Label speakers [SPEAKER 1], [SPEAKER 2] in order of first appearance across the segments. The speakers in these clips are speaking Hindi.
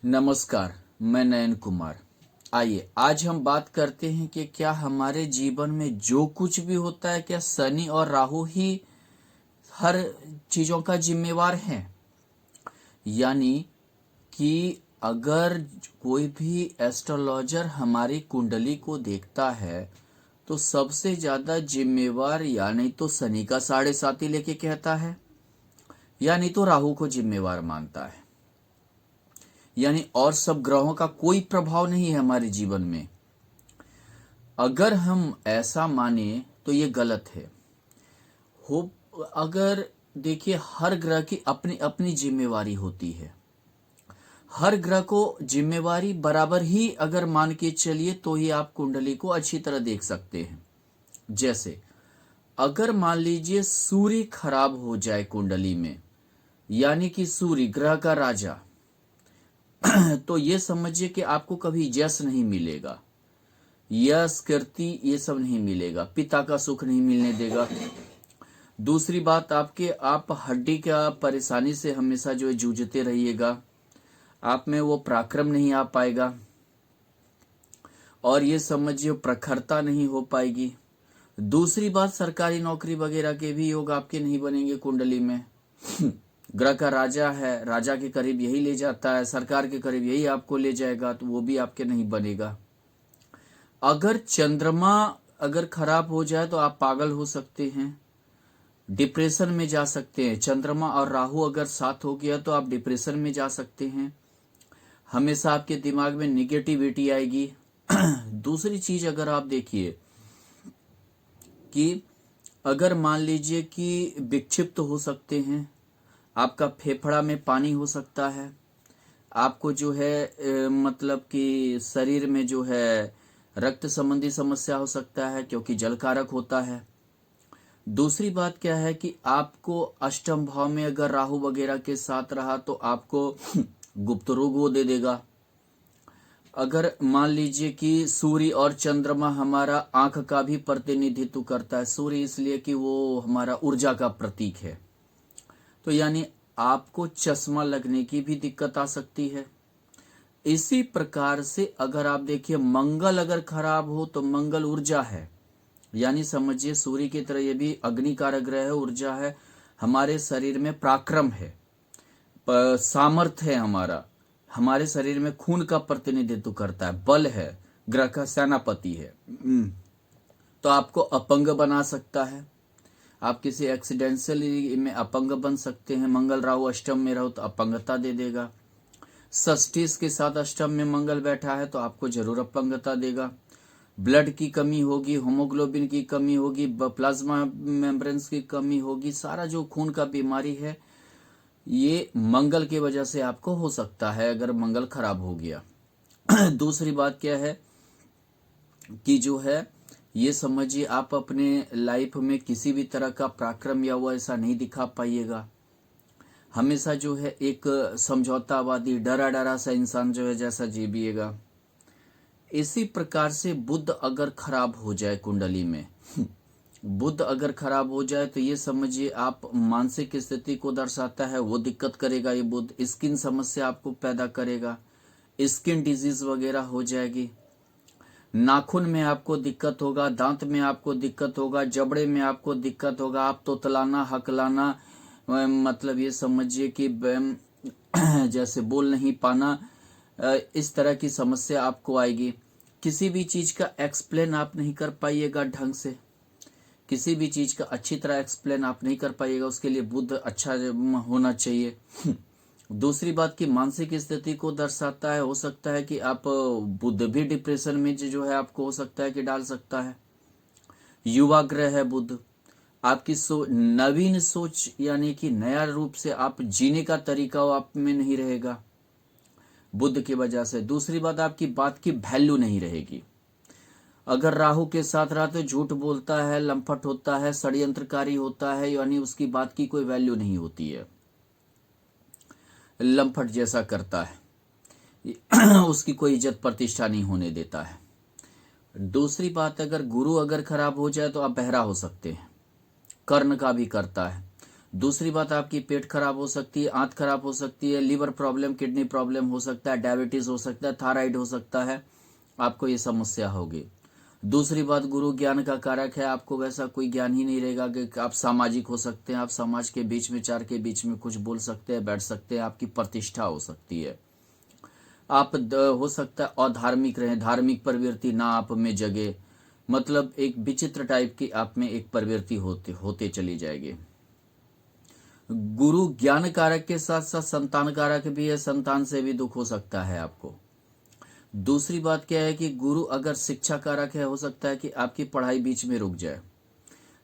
[SPEAKER 1] नमस्कार, मैं नयन कुमार। आइए आज हम बात करते हैं कि क्या हमारे जीवन में जो कुछ भी होता है क्या शनि और राहु ही हर चीजों का जिम्मेवार है। यानी कि अगर कोई भी एस्ट्रोलॉजर हमारी कुंडली को देखता है तो सबसे ज्यादा जिम्मेवार या नहीं तो शनि का 7.5 लेके कहता है या नहीं तो राहु को जिम्मेवार मानता है। यानी और सब ग्रहों का कोई प्रभाव नहीं है हमारे जीवन में। अगर हम ऐसा माने तो ये गलत है। हो अगर देखिए, हर ग्रह की अपनी अपनी जिम्मेवारी होती है। हर ग्रह को जिम्मेवारी बराबर ही अगर मान के चलिए तो ही आप कुंडली को अच्छी तरह देख सकते हैं। जैसे अगर मान लीजिए सूर्य खराब हो जाए कुंडली में, यानी कि सूर्य ग्रह का राजा, तो ये समझिए कि आपको कभी यश नहीं मिलेगा, यश कीर्ति ये सब नहीं मिलेगा, पिता का सुख नहीं मिलने देगा। दूसरी बात, आप हड्डी का परेशानी से हमेशा जो है जूझते रहिएगा, आप में वो पराक्रम नहीं आ पाएगा और ये समझिए प्रखरता नहीं हो पाएगी। दूसरी बात, सरकारी नौकरी वगैरह के भी योग आपके नहीं बनेंगे कुंडली में। ग्रह का राजा है, राजा के करीब यही ले जाता है, सरकार के करीब यही आपको ले जाएगा, तो वो भी आपके नहीं बनेगा। अगर चंद्रमा अगर खराब हो जाए तो आप पागल हो सकते हैं, डिप्रेशन में जा सकते हैं। चंद्रमा और राहु अगर साथ हो गया तो आप डिप्रेशन में जा सकते हैं, हमेशा आपके दिमाग में निगेटिविटी आएगी। दूसरी चीज अगर आप देखिए कि अगर मान लीजिए कि विक्षिप्त हो सकते हैं, आपका फेफड़ा में पानी हो सकता है, आपको जो है मतलब कि शरीर में जो है रक्त संबंधी समस्या हो सकता है क्योंकि जल कारक होता है। दूसरी बात क्या है कि आपको अष्टम भाव में अगर राहु वगैरह के साथ रहा तो आपको गुप्त रोग वो दे देगा। अगर मान लीजिए कि सूर्य और चंद्रमा हमारा आंख का भी प्रतिनिधित्व करता है, सूर्य इसलिए कि वो हमारा ऊर्जा का प्रतीक है, तो यानी आपको चश्मा लगने की भी दिक्कत आ सकती है। इसी प्रकार से अगर आप देखिए मंगल अगर खराब हो तो मंगल ऊर्जा है, यानी समझिए सूर्य की तरह ये भी अग्निकारक ग्रह है, ऊर्जा है, हमारे शरीर में पराक्रम है, सामर्थ्य है, हमारे शरीर में खून का प्रतिनिधित्व करता है, बल है, ग्रह का सेनापति है। तो आपको अपंग बना सकता है, आप किसी एक्सीडेंशियल में अपंग बन सकते हैं। मंगल राहु अष्टम में रहो तो अपंगता दे देगा। षष्ठी के साथ अष्टम में मंगल बैठा है तो आपको जरूर अपंगता देगा। ब्लड की कमी होगी, होमोग्लोबिन की कमी होगी, प्लाज्मा मेम्ब्रेन्स की कमी होगी, सारा जो खून का बीमारी है ये मंगल की वजह से आपको हो सकता है अगर मंगल खराब हो गया। दूसरी बात क्या है कि जो है ये समझिए आप अपने लाइफ में किसी भी तरह का पराक्रम या वो ऐसा नहीं दिखा पाइएगा, हमेशा जो है एक समझौतावादी डरा डरा सा इंसान जो है जैसा जीविएगा। इसी प्रकार से बुध अगर खराब हो जाए कुंडली में, बुध अगर खराब हो जाए तो ये समझिए आप मानसिक स्थिति को दर्शाता है, वो दिक्कत करेगा। ये बुध स्किन समस्या आपको पैदा करेगा, स्किन डिजीज वगैरह हो जाएगी, नाखून में आपको दिक्कत होगा, दांत में आपको दिक्कत होगा, जबड़े में आपको दिक्कत होगा, आप तोतलाना हकलाना, मतलब ये समझिए कि जैसे बोल नहीं पाना, इस तरह की समस्या आपको आएगी। किसी भी चीज का एक्सप्लेन आप नहीं कर पाइएगा ढंग से, किसी भी चीज का अच्छी तरह एक्सप्लेन आप नहीं कर पाइएगा, उसके लिए बुध अच्छा होना चाहिए। दूसरी बात की मानसिक स्थिति को दर्शाता है, हो सकता है कि आप बुध भी डिप्रेशन में जो है आपको हो सकता है कि डाल सकता है। युवा ग्रह है बुध, आपकी नवीन सोच यानी कि नया रूप से आप जीने का तरीका आप में नहीं रहेगा बुध की वजह से। दूसरी बात, आपकी बात की वैल्यू नहीं रहेगी। अगर राहु के साथ रहा तो झूठ बोलता है, लंपट होता है, षड्यंत्रकारी होता है, यानी उसकी बात की कोई वैल्यू नहीं होती है, लंपट जैसा करता है, उसकी कोई इज्जत प्रतिष्ठा नहीं होने देता है। दूसरी बात, अगर गुरु अगर खराब हो जाए तो आप बहरा हो सकते हैं, कर्ण का भी करता है। दूसरी बात, आपकी पेट खराब हो सकती है, आंत खराब हो सकती है, लीवर प्रॉब्लम, किडनी प्रॉब्लम हो सकता है, डायबिटीज हो सकता है, थायराइड हो सकता है, आपको ये समस्या होगी। दूसरी बात, गुरु ज्ञान का कारक है, आपको वैसा कोई ज्ञान ही नहीं रहेगा कि आप सामाजिक हो सकते हैं, आप समाज के बीच में, चार के बीच में कुछ बोल सकते हैं, बैठ सकते हैं, आपकी प्रतिष्ठा हो सकती है। आप हो सकता है अधार्मिक रहें, धार्मिक प्रवृत्ति ना आप में जगे, मतलब एक विचित्र टाइप की आप में एक प्रवृत्ति होते चली जाएगी। गुरु ज्ञान कारक के साथ साथ संतान कारक भी है, संतान से भी दुख हो सकता है आपको। दूसरी बात क्या है कि गुरु अगर शिक्षा कारक है, हो सकता है कि आपकी पढ़ाई बीच में रुक जाए,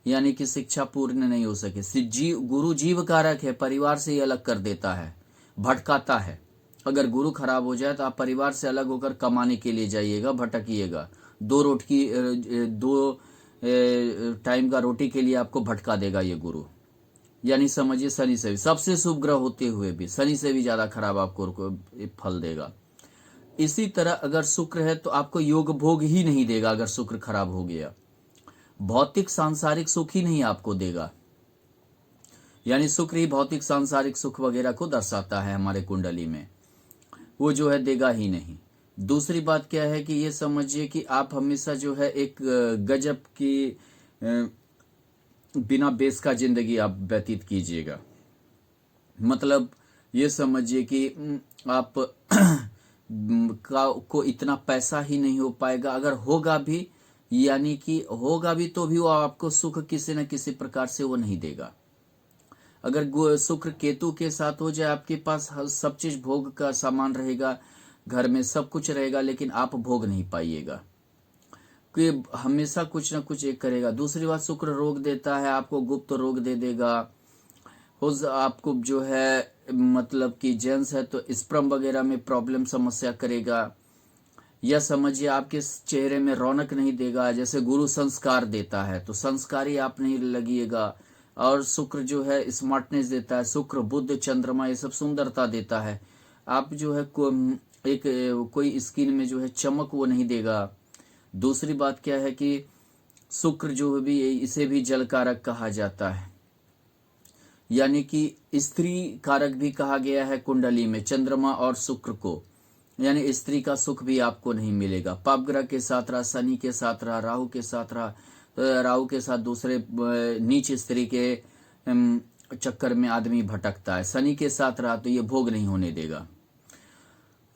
[SPEAKER 1] यानी कि शिक्षा पूर्ण नहीं हो सके। गुरु जीव कारक है, परिवार से ही अलग कर देता है, भटकाता है। अगर गुरु खराब हो जाए तो आप परिवार से अलग होकर कमाने के लिए जाइएगा, भटकिएगा, दो टाइम का रोटी के लिए आपको भटका देगा ये गुरु। यानी समझिए शनि से भी, सबसे शुभ ग्रह होते हुए भी शनि से भी ज्यादा खराब आपको फल देगा। इसी तरह अगर शुक्र है तो आपको योग भोग ही नहीं देगा। अगर शुक्र खराब हो गया, भौतिक सांसारिक सुख ही नहीं आपको देगा, यानी शुक्र ही भौतिक सांसारिक सुख वगैरह को दर्शाता है हमारे कुंडली में, वो जो है देगा ही नहीं। दूसरी बात क्या है कि ये समझिए कि आप हमेशा जो है एक गजब की बिना बेस का जिंदगी आप व्यतीत कीजिएगा। मतलब ये समझिए कि आप को इतना पैसा ही नहीं हो पाएगा, अगर होगा भी, यानी कि होगा भी तो भी वो आपको सुख किसी न किसी प्रकार से वो नहीं देगा। अगर शुक्र केतु के साथ हो जाए, आपके पास सब चीज भोग का सामान रहेगा, घर में सब कुछ रहेगा, लेकिन आप भोग नहीं पाइएगा, कि हमेशा कुछ ना कुछ एक करेगा। दूसरी बात, शुक्र रोग देता है, आपको गुप्त रोग दे देगा। आपको जो है मतलब कि जेंट्स है तो स्पर्म वगैरह में प्रॉब्लम समस्या करेगा, या समझिए आपके चेहरे में रौनक नहीं देगा। जैसे गुरु संस्कार देता है तो संस्कारी आप नहीं लगिएगा, और शुक्र जो है स्मार्टनेस देता है, शुक्र बुध चंद्रमा ये सब सुंदरता देता है। आप जो है कोई स्किन में जो है चमक वो नहीं देगा। दूसरी बात क्या है कि शुक्र जो भी, इसे भी जल कारक कहा जाता है, यानी कि स्त्री कारक भी कहा गया है कुंडली में चंद्रमा और शुक्र को, यानी स्त्री का सुख भी आपको नहीं मिलेगा। पाप ग्रह के साथ रहा, शनि के साथ रहा, राहु के साथ रहा, राहु के साथ दूसरे नीच स्त्री के चक्कर में आदमी भटकता है। शनि के साथ रहा तो ये भोग नहीं होने देगा।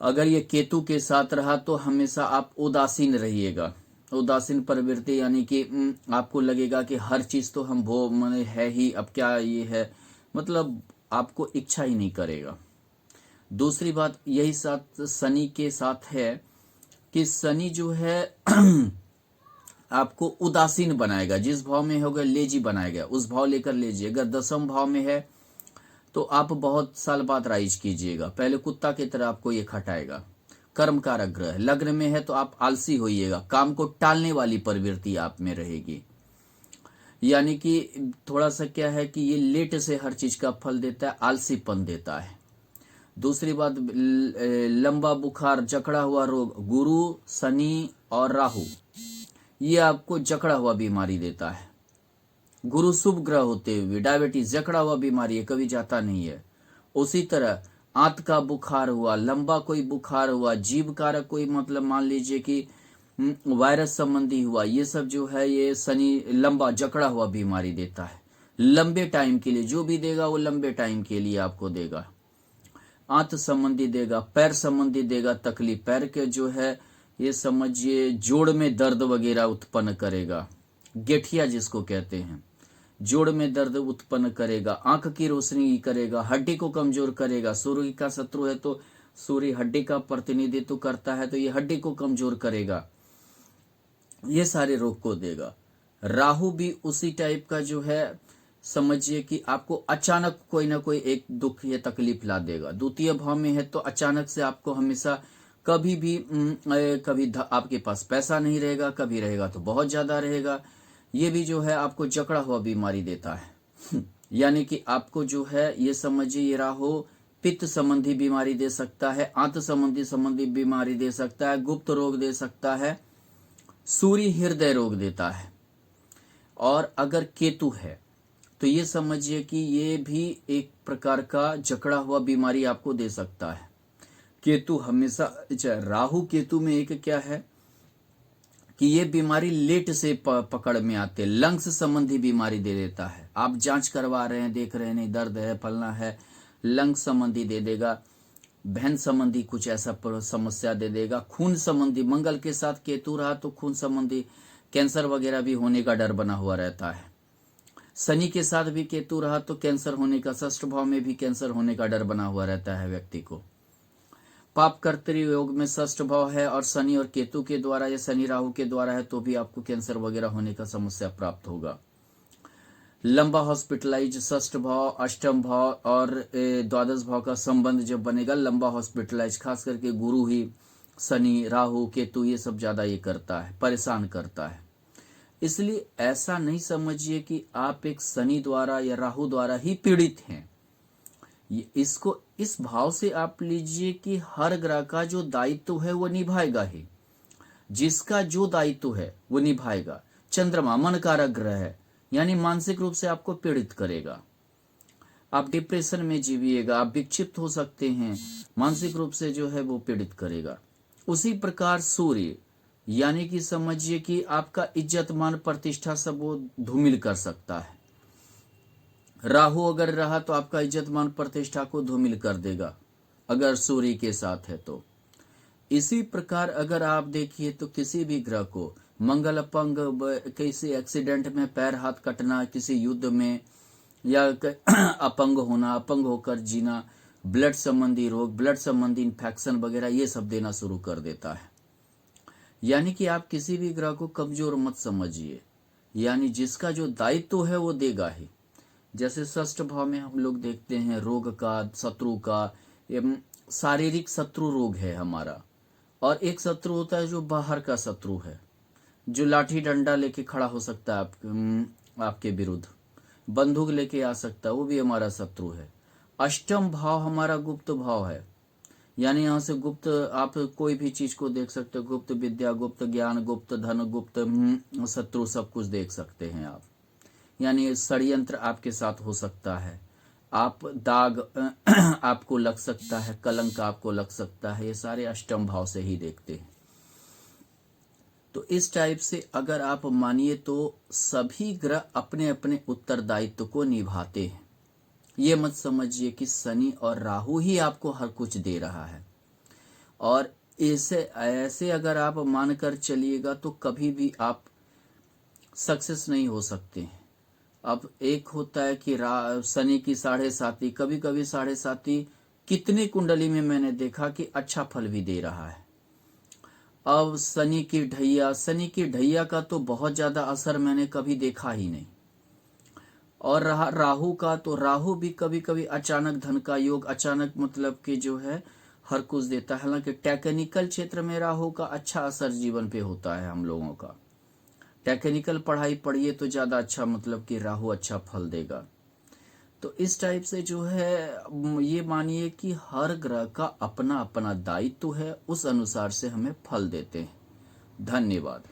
[SPEAKER 1] अगर ये केतु के साथ रहा तो हमेशा आप उदासीन रहिएगा, उदासीन प्रवृत्ति, यानी कि आपको लगेगा कि हर चीज तो हम भोग मैंने है ही, अब क्या ये है, मतलब आपको इच्छा ही नहीं करेगा। दूसरी बात यही साथ शनि के साथ है कि शनि जो है आपको उदासीन बनाएगा, जिस भाव में होगा लेजी बनाएगा, उस भाव लेकर लेजी। अगर 10वें भाव में है तो आप बहुत साल बाद राइज कीजिएगा, पहले कुत्ता की तरह आपको ये खटाएगा। कर्म कारक ग्रह लग्न में है तो आप आलसी होइएगा, काम को टालने वाली प्रवृत्ति आप में रहेगी, यानी कि थोड़ा सा क्या है कि ये लेट से हर चीज का फल देता है, आलसीपन देता है। दूसरी बात, लंबा बुखार, जकड़ा हुआ रोग, गुरु शनि और राहु ये आपको जकड़ा हुआ बीमारी देता है। गुरु शुभ ग्रह होते हुए डायबिटीज जकड़ा हुआ बीमारी है, कभी जाता नहीं है। उसी तरह आंत का बुखार हुआ, लंबा कोई बुखार हुआ, जीव कारक कोई, मतलब मान लीजिए कि वायरस संबंधी हुआ, ये सब जो है ये शनि लंबा जकड़ा हुआ बीमारी देता है, लंबे टाइम के लिए। जो भी देगा वो लंबे टाइम के लिए आपको देगा। आंत संबंधी देगा, पैर संबंधी देगा तकलीफ, पैर के जो है ये समझिए जोड़ में दर्द वगैरह उत्पन्न करेगा, गेठिया जिसको कहते हैं, जोड़ में दर्द उत्पन्न करेगा, आंख की रोशनी करेगा, हड्डी को कमजोर करेगा। सूर्य का शत्रु है तो सूर्य हड्डी का प्रतिनिधित्व करता है, तो ये हड्डी को कमजोर करेगा, ये सारे रोग को देगा। राहु भी उसी टाइप का जो है, समझिए कि आपको अचानक कोई ना कोई एक दुख या तकलीफ ला देगा। द्वितीय भाव में है तो अचानक से आपको हमेशा कभी भी कभी आपके पास पैसा नहीं रहेगा, कभी रहेगा तो बहुत ज्यादा रहेगा। ये भी जो है आपको जकड़ा हुआ बीमारी देता है यानी कि आपको जो है ये समझिए ये राहु पित्त संबंधी बीमारी दे सकता है, आंत संबंधी बीमारी दे सकता है, गुप्त रोग दे सकता है, सूर्य हृदय रोग देता है। और अगर केतु है तो तो ये समझिए कि ये भी एक प्रकार का जकड़ा हुआ बीमारी आपको दे सकता है। केतु हमेशा, राहु केतु में एक क्या है कि ये बीमारी लेट से पकड़ में आते, लंग्स संबंधी बीमारी दे देता है। आप जांच करवा रहे हैं, देख रहे हैं नहीं दर्द है, फलना है, लंग्स संबंधी दे देगा, बहन संबंधी कुछ ऐसा समस्या दे देगा, खून संबंधी, मंगल के साथ केतु रहा तो खून संबंधी कैंसर वगैरह भी होने का डर बना हुआ रहता है। शनि के साथ भी केतु रहा तो कैंसर होने का, षष्ठ भाव में भी कैंसर होने का डर बना हुआ रहता है व्यक्ति को। पाप कर्तरी योग में षष्ठ भाव है और शनि और केतु के द्वारा या शनि राहु के द्वारा है तो भी आपको कैंसर वगैरह होने का समस्या प्राप्त होगा। लंबा हॉस्पिटलाइज, षष्ठ भाव, अष्टम भाव और द्वादश भाव का संबंध जब बनेगा, लंबा हॉस्पिटलाइज, खास करके गुरु ही, शनि राहु केतु ये सब ज्यादा ये करता है, परेशान करता है। इसलिए ऐसा नहीं समझिए कि आप एक शनि द्वारा या राहु द्वारा ही पीड़ित हैं। इसको इस भाव से आप लीजिए कि हर ग्रह का जो दायित्व है वो निभाएगा ही, जिसका जो दायित्व है वो निभाएगा। चंद्रमा मन कारक ग्रह है, यानी मानसिक रूप से आपको पीड़ित करेगा, आप डिप्रेशन में जीविएगा, आप विक्षिप्त हो सकते हैं, मानसिक रूप से जो है वो पीड़ित करेगा। उसी प्रकार सूर्य, यानी कि समझिए कि आपका इज्जत मान प्रतिष्ठा सब वो धूमिल कर सकता है। राहु अगर रहा तो आपका इज्जत मान प्रतिष्ठा को धूमिल कर देगा, अगर सूर्य के साथ है तो। इसी प्रकार अगर आप देखिए तो किसी भी ग्रह को मंगल अपंग, किसी एक्सीडेंट में पैर हाथ कटना, किसी युद्ध में, या अपंग होना, अपंग होकर जीना, ब्लड संबंधी रोग, ब्लड संबंधी इन्फेक्शन वगैरह ये सब देना शुरू कर देता है। यानी कि आप किसी भी ग्रह को कमजोर मत समझिए, यानी जिसका जो दायित्व है वो देगा ही। जैसे षष्ठ भाव में हम लोग देखते हैं रोग का, शत्रु का, शारीरिक शत्रु रोग है हमारा, और एक शत्रु होता है जो बाहर का शत्रु है, जो लाठी डंडा लेके खड़ा हो सकता है आपके विरुद्ध, बंदूक लेके आ सकता है, वो भी हमारा शत्रु है। अष्टम भाव हमारा गुप्त भाव है, यानी यहाँ से गुप्त आप कोई भी चीज को देख सकते हो, गुप्त विद्या, गुप्त ज्ञान, गुप्त धन, गुप्त शत्रु, सब कुछ देख सकते हैं आप। यानी षड्यंत्र आपके साथ हो सकता है, आप दाग आपको लग सकता है, कलंक आपको लग सकता है, ये सारे अष्टम भाव से ही देखते हैं। तो इस टाइप से अगर आप मानिए तो सभी ग्रह अपने अपने उत्तरदायित्व को निभाते हैं। ये मत समझिए कि शनि और राहु ही आपको हर कुछ दे रहा है, और ऐसे अगर आप मानकर चलिएगा तो कभी भी आप सक्सेस नहीं हो सकते हैं। अब एक होता है कि शनि की 7.5, कभी कभी 7.5 कितने कुंडली में मैंने देखा कि अच्छा फल भी दे रहा है। अब शनि की ढैया का तो बहुत ज्यादा असर मैंने कभी देखा ही नहीं। और रहा राहु का, तो राहु भी कभी कभी अचानक धन का योग, अचानक मतलब कि जो है हर कुछ देता है। हालांकि टेक्निकल क्षेत्र में राहु का अच्छा असर जीवन पे होता है हम लोगों का, टेक्निकल पढ़ाई पढ़िए तो ज्यादा अच्छा, मतलब कि राहु अच्छा फल देगा। तो इस टाइप से जो है ये मानिए कि हर ग्रह का अपना अपना दायित्व है, उस अनुसार से हमें फल देते हैं। धन्यवाद।